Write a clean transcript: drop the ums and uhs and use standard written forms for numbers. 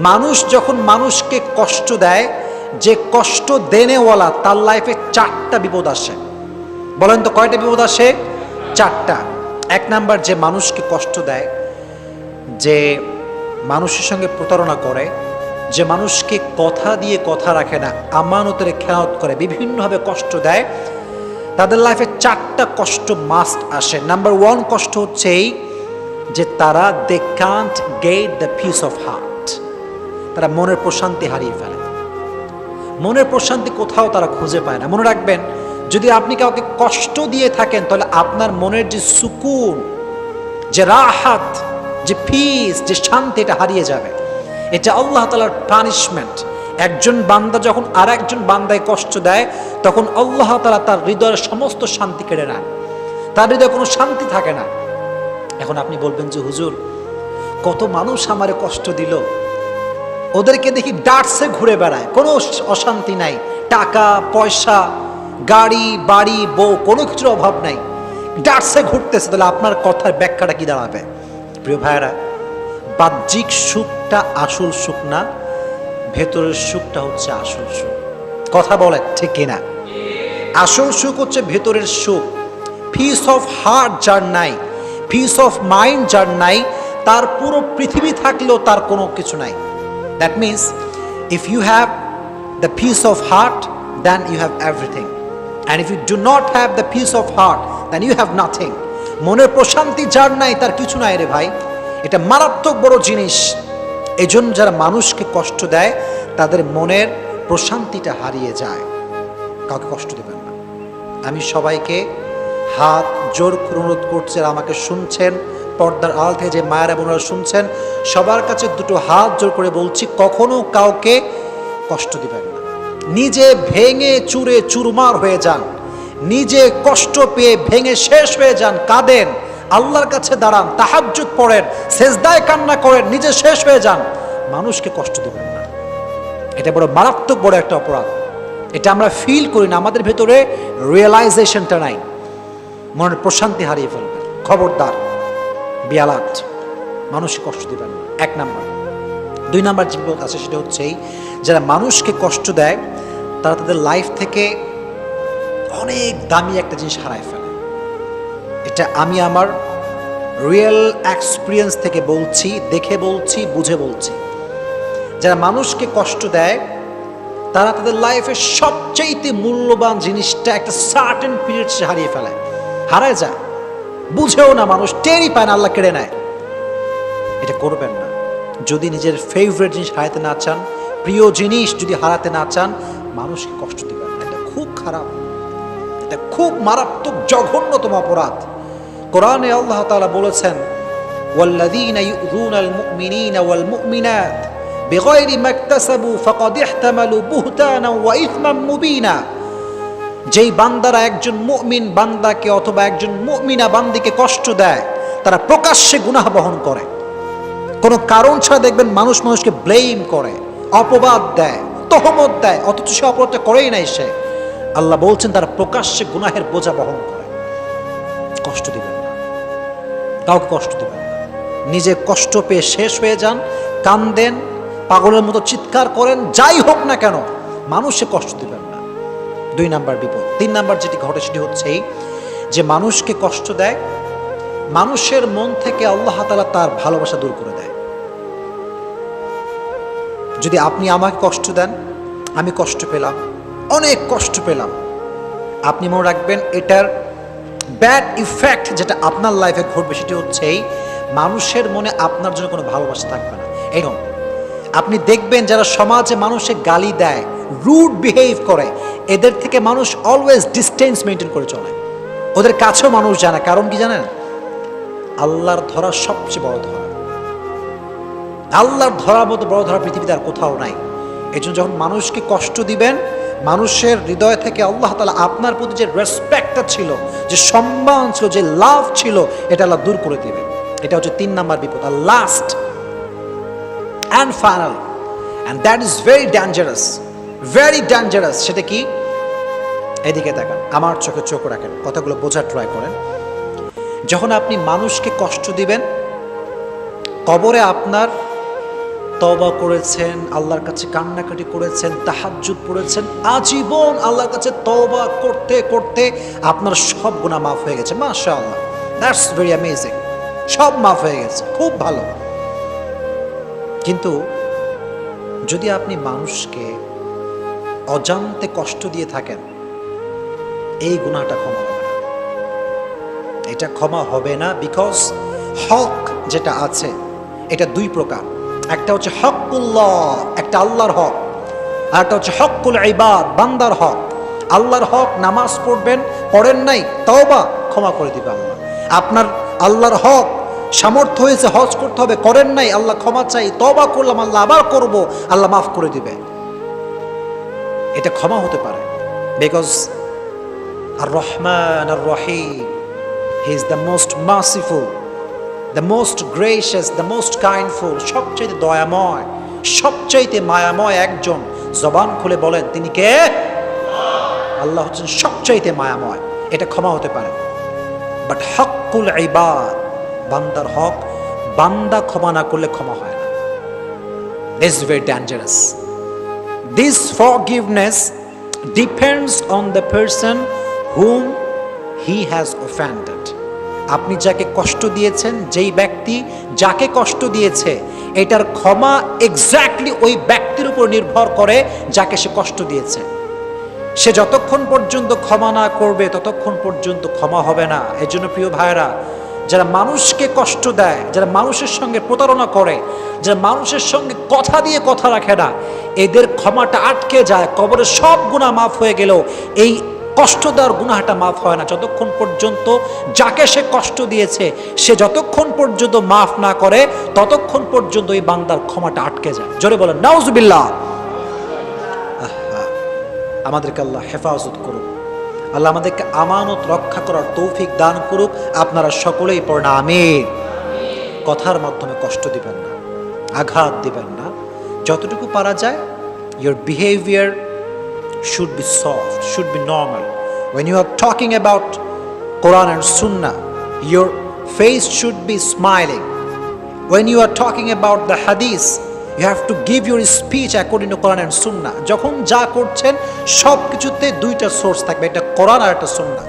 মানুষ যখন মানুষকে কষ্ট দেয়, যে কষ্ট দেনেওয়ালা তার লাইফে 4টা বিপদ আসে। বলেন তো কয়টা বিপদ আসে? 4টা। 1 নাম্বার, যে মানুষকে কষ্ট দেয়, যে মানুষের সঙ্গে প্রতারণা করে, যে মানুষকে কথা দিয়ে কথা রাখে না, আমানতের খেয়ানত করে, বিভিন্নভাবে কষ্ট দেয়, তাদের লাইফে 4টা কষ্ট মাস্ট আসে। নাম্বার 1 কষ্ট হচ্ছে এই যে তারা they can't get the peace of heart. তারা মনের প্রশান্তি হারিয়ে ফেলে। মনের প্রশান্তি কোথাও তারা খুঁজে পায় না। মনে রাখবেন, যদি আপনি কাউকে কষ্ট দিয়ে থাকেন তাহলে আপনার মনের যে সুকুন, যে রাহাত, যে পিস, যে শান্তি, এটা হারিয়ে যাবে। এটা আল্লাহ তাআলার পানিশমেন্ট। একজন বান্দা যখন আর একজন বান্দায় কষ্ট দেয়, তখন আল্লাহ তাআলা তার হৃদয়ের সমস্ত শান্তি কেড়ে নেন। তার হৃদয়ে কোনো শান্তি থাকে না। এখন আপনি বলবেন যে হুজুর, কত মানুষ আমারে কষ্ট দিল, ওদেরকে দেখি ডাটসে ঘুরে বেড়ায়, কোনো অশান্তি নাই, টাকা পয়সা, গাড়ি বাড়ি বউ, কোনো কিছুর অভাব নাই, ডাটসে ঘুরতেছে, তাহলে আপনার কথার ব্যাখ্যাটা কি দাঁড়াবে? প্রিয় ভাইয়েরা, বাহ্যিক সুখটা আসল সুখ না, ভেতরের সুখটা হচ্ছে আসল সুখ। কথা বলে ঠিক কিনা? আসল সুখ হচ্ছে ভেতরের সুখ। পিস অফ হার্ট যার নাই, পিস অফ মাইন্ড যার নাই, তার পুরো পৃথিবী থাকলেও তার কোনো কিছু নাই। That means if you have the peace of heart, then you have everything. And if you do not have the peace of heart, then you have nothing. মনের প্রশান্তি যার নাই তার কিছু নাই রে ভাই। এটা মারাত্মক বড় জিনিস। এজন্য যারা মানুষকে কষ্ট দেয় তাদের মনের প্রশান্তিটা হারিয়ে যায়। কাউকে কষ্ট দেবেন না। আমি সবাইকে হাত জোর করে অনুরোধ করছি, আর আমাকে শুনছেন পর্দার আড়াল থেকে যে মায়েরা বোনেরা শুনছেন, সবার কাছে দুটো হাত জোর করে বলছি, কখনো কাউকে কষ্ট দিবেন না। নিজে ভেঙে চুরে চুরমার হয়ে যান, নিজে কষ্ট পেয়ে ভেঙে শেষ হয়ে যান, কাঁদেন, আল্লাহর কাছে দাঁড়ান, তাহাজ্জুদ পড়েন, সেজদায় কান্না করেন, নিজে শেষ হয়ে যান, মানুষকে কষ্ট দিবেন না। এটা বড় মারাত্মক বড় একটা অপরাধ। এটা আমরা ফিল করি না, আমাদের ভেতরে রিয়েলাইজেশনটা নাই, মনের প্রশান্তি হারিয়ে ফেলবেন। খবরদার, বিয়ালাত, মানুষকে কষ্ট দিবেন না। 1 নাম্বার। 2 নাম্বার যে বিপদ আছে সেটা হচ্ছে এই, যারা মানুষকে কষ্ট দেয় তারা তাদের লাইফ থেকে অনেক দামি একটা জিনিস হারায় ফেলে। এটা আমি আমার রিয়েল এক্সপিরিয়েন্স থেকে বলছি, দেখে বলছি, বুঝে বলছি। যারা মানুষকে কষ্ট দেয় তারা তাদের লাইফের সবচাইতে মূল্যবান জিনিসটা একটা সার্টেন পিরিয়ড সে হারিয়ে ফেলে, হারায় যায়, বুঝেও না, মানুষ টেরই পায় না, আল্লাহ কেড়ে নেয়। এটা করবেন না। যদি নিজের ফেভারিট জিনিস হারাতে না চান, প্রিয় জিনিস যদি হারাতে না চান, মানুষকে কষ্ট দিবেন না। এটা খুব খারাপ, এটা খুব মারাত্মক জঘন্যতম অপরাধ। কোরআনে আল্লাহ তাআলা বলেছেন, ওয়াল্লাযীনা ইউযুনাল মুমিনিনা ওয়াল মুমিনাত বিগাইরি মাকতাসাবু ফাকাদ ইহতামালু বুহতানান ওয়া ইসমান মুবিনা। যেই বান্দারা একজন মুমিন বান্দাকে অথবা একজন মুমিনা বান্দিকে কষ্ট দেয়, তারা প্রকাশ্যে গুনাহ বহন করে। কোনো কারণ ছাড়া দেখবেন মানুষ মানুষকে ব্লেম করে, অপবাদ দেয়, তহমত দেয়, অথচ সে অপরাধটা করেই নাই সে। আল্লাহ বলছেন তারা প্রকাশ্যে গুনাহের বোঝা বহন করে। কষ্ট দিবেন না, কাউকে কষ্ট দিবেন না। নিজে কষ্ট পেয়ে শেষ হয়ে যান, কান্দেন, পাগলের মতো চিৎকার করেন, যাই হোক না কেন, মানুষে কষ্ট দিবেন না। 2 নাম্বার বিপদ। 3 নাম্বার যেটি ঘটে সেটি হচ্ছে এই, যে মানুষকে কষ্ট দেয়, মানুষের মন থেকে আল্লাহ তাআলা তার ভালোবাসা দূর করে দেয়। যদি আপনি আমাকে কষ্ট দেন, আমি কষ্ট পেলাম, অনেক কষ্ট পেলাম, আপনি মনে রাখবেন এটার ব্যাড ইফেক্ট যেটা আপনার লাইফে ঘটবে সেটি হচ্ছে এই, মানুষের মনে আপনার জন্য কোনো ভালোবাসা থাকবে না। এরকম আপনি দেখবেন যারা সমাজে মানুষে গালি দেয়, রুড বিহেভ করে, এদের থেকে মানুষ অলওয়েজ ডিস্টেন্স মেনটেন করে চলে। ওদের কাছেও মানুষ যায় না। কারণ কি জানেন? আল্লাহর ধরা সবচেয়ে বড় ধরা। আল্লাহর ধরার মতো বড় ধরা পৃথিবীতে আর কোথাও নাই। এই জন্য যখন মানুষকে কষ্ট দিবেন, মানুষের হৃদয় থেকে আল্লাহ তাআলা আপনার প্রতি যে রেসপেক্টটা ছিল, যে সম্মান ছিল, যে লাভ ছিল, এটা আল্লাহ দূর করে দেবে। এটা হচ্ছে 3 নাম্বার বিপদ। আর last and final, and that is very dangerous, very dangerous. সেটা কি? এদিকে তাকান, আমার চোখে চোখ রাখেন, কথাগুলো বোঝার ট্রাই করেন। যখন আপনি মানুষকে কষ্ট দিবেন, কবরে আপনার তওবা করেছেন, আল্লাহর কাছে কান্নাকাটি করেছেন, তাহাজ্জুদ পড়েছেন, আজীবন আল্লাহর কাছে তওবা করতে করতে আপনার সব গুনাহ মাফ হয়ে গেছে। মাশাআল্লাহ, দ্যাটস ভেরি অ্যামেজিং। সব মাফ হয়ে গেছে, খুব ভালো। কিন্তু যদি আপনি মানুষকে অজান্তে কষ্ট দিয়ে থাকেন, এই গুনাহটা ক্ষমা হবে না। এটা ক্ষমা হবে না, বিকজ হক যেটা আছে এটা দুই প্রকার। একটা হচ্ছে হকুল্লাহ, একটা আল্লাহর হক, আর একটা হচ্ছে হকুল ইবাদ, বান্দার হক। আল্লাহর হক, নামাজ পড়েন নাই, তওবা, ক্ষমা করে দিবে আল্লাহ। আপনার আল্লাহর হক, সামর্থ্য হয়েছে হজ করতে হবে, করেন নাই, আল্লাহ ক্ষমা চাই, তওবা করলাম, আল্লাহ আবার করব, আল্লাহ মাফ করে দিবে। এটা ক্ষমা হতে পারে, বিকজ আর রহমান আর রহিম, he is the most merciful, the most gracious, the most kindful. সবচাইতে দয়াময়, সবচাইতে মায়াময় একজন, জবান খুলে বলেন তিনি কে? আল্লাহ হচ্ছেন সবচাইতে মায়াময়। এটা ক্ষমা হতে পারে। বাট হকুল ইবাদ, বান্দার হক, বান্দা ক্ষমা না করলে ক্ষমা হয় না। This is very dangerous. This forgiveness depends on the person whom he has offended. আপনি যাকে কষ্ট দিয়েছেন, যেই ব্যক্তি যাকে কষ্ট দিয়েছে, এটার ক্ষমা এক্স্যাক্টলি ওই ব্যক্তির উপর নির্ভর করে যাকে সে কষ্ট দিয়েছে। সে যতক্ষণ পর্যন্ত ক্ষমা না করবে ততক্ষণ পর্যন্ত ক্ষমা হবে না। এজন্য প্রিয় ভাইরা, যারা মানুষকে কষ্ট দেয়, যারা মানুষের সঙ্গে প্রতারণা করে, যারা মানুষের সঙ্গে কথা দিয়ে কথা রাখে না, এদের ক্ষমাটা আটকে যায়। কবরে সব গুনাহ মাফ হয়ে গেলেও এই কষ্ট দেওয়ার গুনাহটা মাফ হয় না যতক্ষণ পর্যন্ত যাকে সে কষ্ট দিয়েছে সে যতক্ষণ পর্যন্ত মাফ না করে ততক্ষণ পর্যন্ত এই বান্দার ক্ষমাটা আটকে যায়। জোরে বলেন নাউজুবিল্লাহ। আমাদেরকে আল্লাহ হেফাজত করুক, আল্লাহ আমাদেরকে আমানত রক্ষা করার তৌফিক দান করুক। আপনারা সকলেই পড়েন আমিন। কথার মাধ্যমে কষ্ট দিবেন না, আঘাত দিবেন না। যতটুকু পারা যায়, your behavior should be soft, should be normal. When you are talking about Quran and Sunnah, your face should be smiling. When you are talking about the Hadith, you have to give your speech according to Quran and Sunnah. যখন যা করছেন সব কিছুতে দুইটা source থাকবে, একটা কোরআন আর একটা সুন্নাহ।